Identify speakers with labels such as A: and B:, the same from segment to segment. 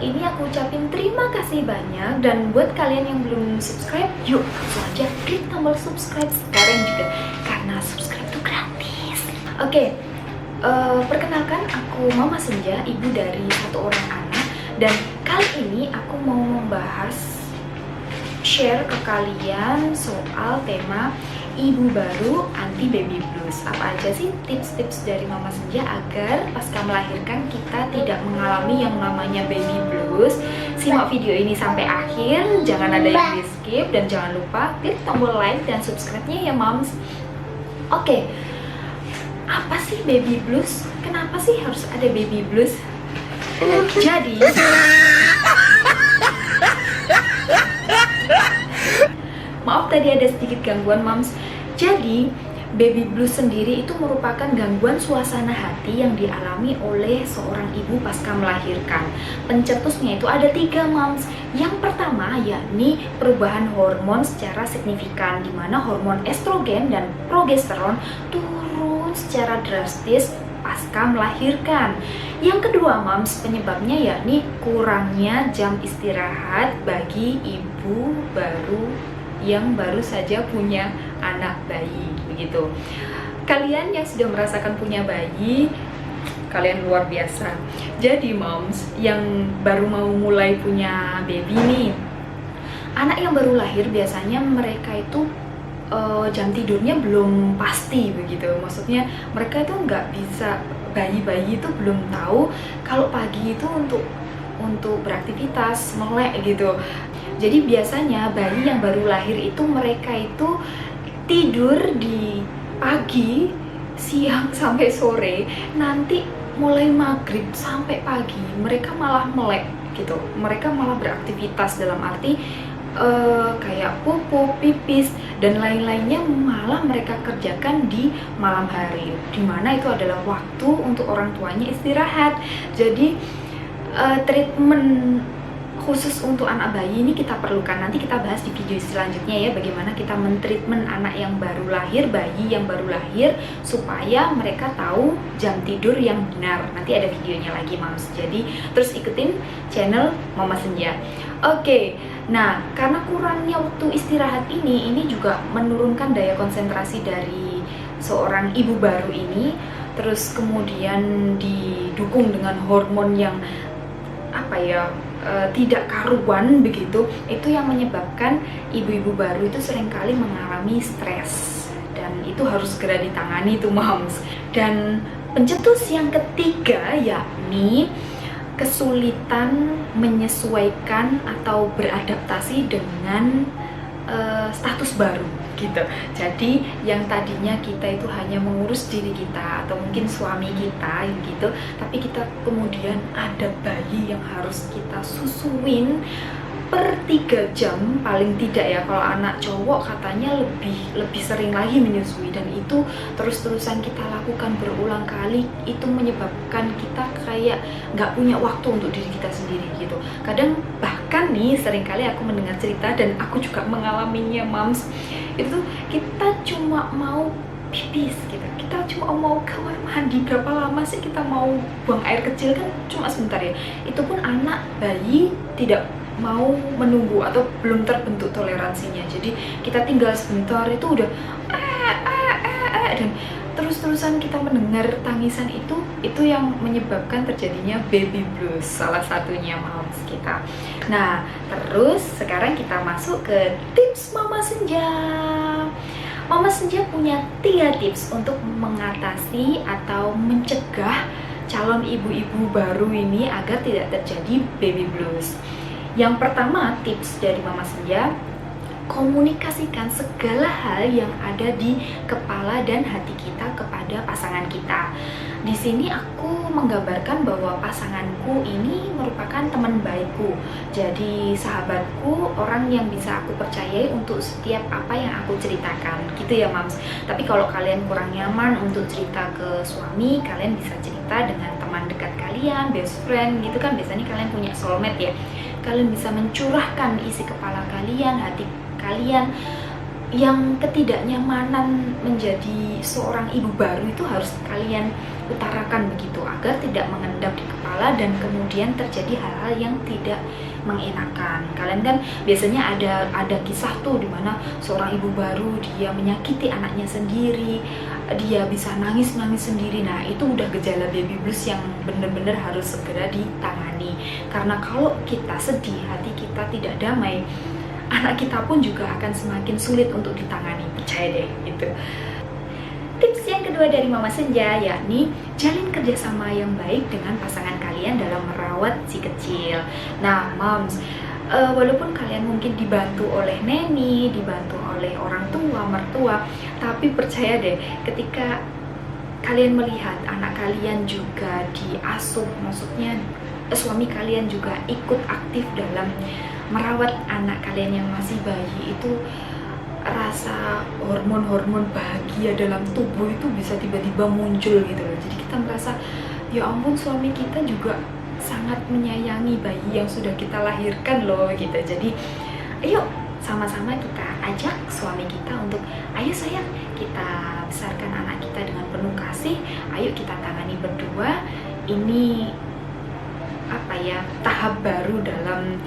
A: ini aku ucapin terima kasih banyak. Dan buat kalian yang belum subscribe, yuk langsung aja klik tombol subscribe sekarang juga, karena subscribe itu gratis. Oke, perkenalkan aku Mama Senja, ibu dari satu orang anak. Dan kali ini aku mau membahas, share ke kalian soal tema ibu baru anti baby blues. Apa aja sih tips-tips dari Mama Senja agar pasca melahirkan kita tidak mengalami yang namanya baby blues? Simak video ini sampai akhir, jangan ada yang di skip, dan jangan lupa klik tombol like dan subscribe-nya ya moms. Oke, apa sih baby blues? Kenapa sih harus ada baby blues? Jadi maaf tadi ada sedikit gangguan moms. Jadi baby blues sendiri itu merupakan gangguan suasana hati yang dialami oleh seorang ibu pasca melahirkan. Pencetusnya itu ada 3 moms. Yang pertama yakni perubahan hormon secara signifikan, di mana hormon estrogen dan progesteron turun secara drastis pasca melahirkan. Yang kedua moms, penyebabnya yakni kurangnya jam istirahat bagi ibu yang baru saja punya anak bayi, begitu. Kalian yang sudah merasakan punya bayi, kalian luar biasa. Jadi moms yang baru mau mulai punya baby nih, anak yang baru lahir biasanya mereka itu jam tidurnya belum pasti, begitu. Maksudnya mereka itu nggak bisa, bayi-bayi itu belum tahu kalau pagi itu untuk beraktivitas, melek gitu. Jadi biasanya bayi yang baru lahir itu mereka itu tidur di pagi, siang sampai sore, nanti mulai maghrib sampai pagi mereka malah melek gitu. Mereka malah beraktivitas, dalam arti kayak pupu, pipis, dan lain-lainnya malah mereka kerjakan di malam hari, dimana itu adalah waktu untuk orang tuanya istirahat. Jadi treatment khusus untuk anak bayi ini kita perlukan. Nanti kita bahas di video selanjutnya ya, bagaimana kita mentreatment anak yang baru lahir, bayi yang baru lahir, supaya mereka tahu jam tidur yang benar. Nanti ada videonya lagi moms, jadi terus ikutin channel Mama Senja. Oke, nah karena kurangnya waktu istirahat ini juga menurunkan daya konsentrasi dari seorang ibu baru ini. Terus kemudian didukung dengan hormon yang tidak karuan begitu, itu yang menyebabkan ibu-ibu baru itu seringkali mengalami stres, dan itu harus segera ditangani tuh moms. Dan pencetus yang ketiga yakni kesulitan menyesuaikan atau beradaptasi dengan status baru gitu. Jadi yang tadinya kita itu hanya mengurus diri kita atau mungkin suami kita gitu, tapi kita kemudian ada bayi yang harus kita susuin per 3 jam paling tidak ya. Kalau anak cowok katanya lebih sering lagi menyusui, dan itu terus-terusan kita lakukan berulang kali. Itu menyebabkan kita kayak nggak punya waktu untuk diri kita sendiri gitu. Kadang bahkan nih seringkali aku mendengar cerita, dan aku juga mengalaminya moms, itu kita cuma mau pipis gitu, kita cuma mau kamar mandi, berapa lama sih kita mau buang air kecil, kan cuma sebentar ya. Itu pun anak bayi tidak mau menunggu atau belum terbentuk toleransinya, jadi kita tinggal sebentar itu udah dan terus-terusan kita mendengar tangisan itu yang menyebabkan terjadinya baby blues, salah satunya moms kita. Nah terus sekarang kita masuk ke tips Mama Senja. Mama Senja punya 3 tips untuk mengatasi atau mencegah calon ibu-ibu baru ini agar tidak terjadi baby blues. Yang pertama tips dari Mama Senja, komunikasikan segala hal yang ada di kepala dan hati kita kepada pasangan kita. Di sini aku menggambarkan bahwa pasanganku ini merupakan teman baikku, jadi sahabatku, orang yang bisa aku percayai untuk setiap apa yang aku ceritakan gitu ya moms. Tapi kalau kalian kurang nyaman untuk cerita ke suami, kalian bisa cerita dengan teman dekat kalian, best friend gitu kan, biasanya kalian punya soulmate ya. Kalian bisa mencurahkan isi kepala kalian, hati kalian. Yang ketidaknyamanan menjadi seorang ibu baru itu harus kalian utarakan begitu, agar tidak mengendap di kepala dan kemudian terjadi hal-hal yang tidak mengenakan. Kalian kan biasanya ada kisah tuh dimana seorang ibu baru dia menyakiti anaknya sendiri, dia bisa nangis sendiri. Nah, itu udah gejala baby blues yang benar-benar harus segera ditangani. Karena kalau kita sedih, hati kita tidak damai, anak kita pun juga akan semakin sulit untuk ditangani. Percaya deh, gitu. Tips yang kedua dari Mama Senja, yakni jalin kerjasama yang baik dengan pasangan kalian dalam merawat si kecil. Nah, moms, walaupun kalian mungkin dibantu oleh neni, dibantu oleh orang tua, mertua, tapi percaya deh, ketika kalian melihat anak kalian juga diasuh, maksudnya suami kalian juga ikut aktif dalam merawat anak kalian yang masih bayi, itu rasa hormon-hormon bahagia dalam tubuh itu bisa tiba-tiba muncul gitu loh. Jadi kita merasa, ya ampun, suami kita juga sangat menyayangi bayi yang sudah kita lahirkan loh gitu. Jadi ayo sama-sama kita ajak suami kita untuk, ayo sayang, kita besarkan anak kita dengan penuh kasih, ayo kita tangani berdua. Ini apa ya, tahap baru dalam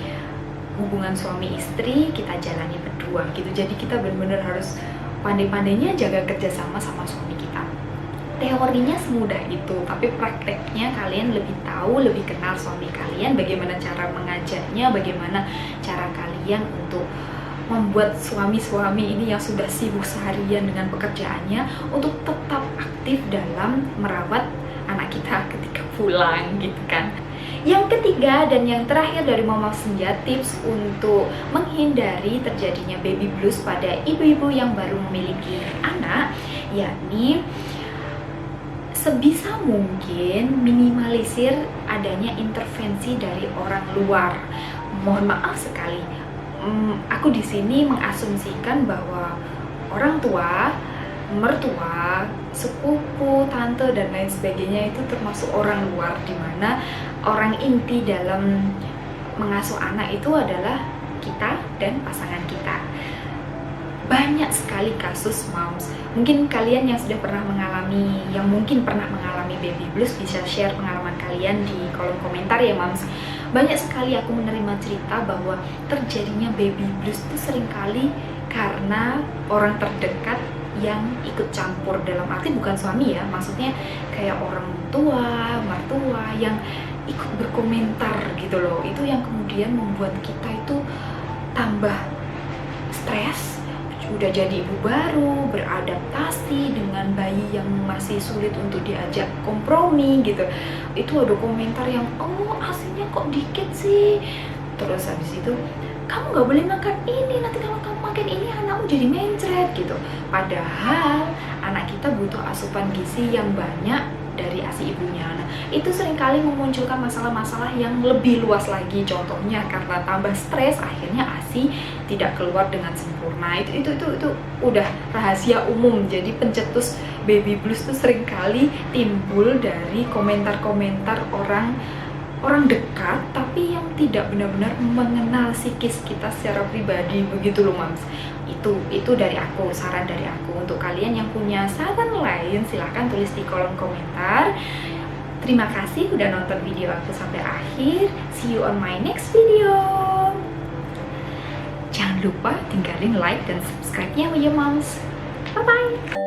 A: hubungan suami istri, kita jalani berdua gitu. Jadi kita benar-benar harus pandai-pandainya jaga kerjasama sama suami kita. Teorinya semudah itu, tapi prakteknya kalian lebih tahu, lebih kenal suami kalian, bagaimana cara mengajaknya, bagaimana cara kalian untuk membuat suami-suami ini yang sudah sibuk seharian dengan pekerjaannya untuk tetap aktif dalam merawat anak kita ketika pulang gitu kan. Yang ketiga dan yang terakhir dari Mama Senja, tips untuk menghindari terjadinya baby blues pada ibu-ibu yang baru memiliki anak, yakni sebisa mungkin minimalisir adanya intervensi dari orang luar. Mohon maaf sekali, aku di sini mengasumsikan bahwa orang tua, mertua, sepupu, tante, dan lain sebagainya itu termasuk orang luar, dimana orang inti dalam mengasuh anak itu adalah kita dan pasangan kita. Banyak sekali kasus moms, mungkin kalian yang sudah pernah mengalami, yang mungkin pernah mengalami baby blues bisa share pengalaman kalian di kolom komentar ya moms. Banyak sekali aku menerima cerita bahwa terjadinya baby blues itu seringkali karena orang terdekat yang ikut campur, dalam arti bukan suami ya, maksudnya kayak orang tua, mertua yang ikut berkomentar gitu loh. Itu yang kemudian membuat kita itu tambah stres, udah jadi ibu baru, beradaptasi dengan bayi yang masih sulit untuk diajak kompromi gitu. Itu ada komentar yang, oh asinya kok dikit sih, terus habis itu kamu nggak boleh makan ini, nanti kalau kamu makan ini anakmu jadi mencret gitu. Padahal anak kita butuh asupan gizi yang banyak dari ASI ibunya. Nah, itu seringkali memunculkan masalah-masalah yang lebih luas lagi. Contohnya karena tambah stres, akhirnya ASI tidak keluar dengan sempurna. Itu udah rahasia umum. Jadi pencetus baby blues itu seringkali timbul dari komentar-komentar orang dekat, tapi yang tidak benar-benar mengenal psikis kita secara pribadi, begitu loh moms. Itu dari aku, saran dari aku. Untuk kalian yang punya saran lain, silahkan tulis di kolom komentar. Terima kasih udah nonton video aku sampai akhir. See you on my next video. Jangan lupa tinggalin like dan subscribe-nya ya moms. Bye bye.